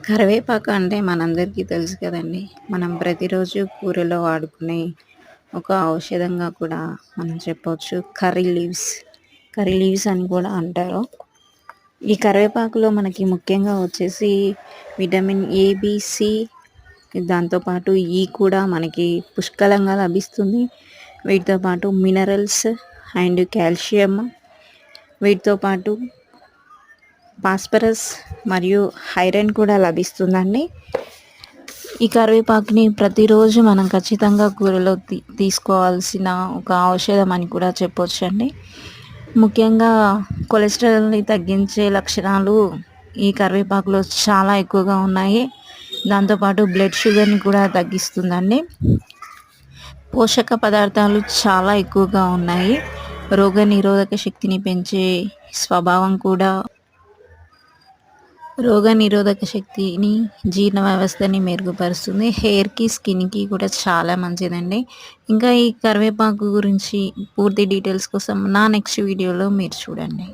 కరివేపాకు అంటే మనందరికీ తెలుసు కదండీ! మనం ప్రతిరోజు కూరలో వాడుకునే ఒక ఔషధంగా కూడా మనం చెప్పొచ్చు. కర్రీ లీవ్స్ అని కూడా అంటారు. ఈ కరివేపాకులో మనకి ముఖ్యంగా వచ్చేసి విటమిన్ ఏ, బి, సి దాంతో పాటు ఈ కూడా మనకి పుష్కలంగా లభిస్తుంది. వీటితో పాటు మినరల్స్ అండ్ కాల్షియం, వీటితో పాటు ఫాస్ఫరస్ మరియు ఐరన్ కూడా లభిస్తుందండి. ఈ కరివేపాకుని ప్రతిరోజు మనం ఖచ్చితంగా కూరలో తీసుకోవాల్సిన ఒక ఔషధం అని కూడా చెప్పొచ్చండి. ముఖ్యంగా కొలెస్ట్రాల్ని తగ్గించే లక్షణాలు ఈ కరివేపాకులో చాలా ఎక్కువగా ఉన్నాయి. దాంతోపాటు బ్లడ్ షుగర్ని కూడా తగ్గిస్తుందండి. పోషక పదార్థాలు చాలా ఎక్కువగా ఉన్నాయి. రోగనిరోధక శక్తిని పెంచే స్వభావం కూడా, రోగనిరోధక శక్తిని, జీర్ణ వ్యవస్థని మెరుగుపరుస్తుంది. హెయిర్‌కి, స్కిన్‌కి కూడా చాలా మంచిదండి. ఇంకా ఈ కరివేపాకు గురించి పూర్తి డీటెయిల్స్ కోసం నా నెక్స్ట్ వీడియోలో మీరు చూడండి.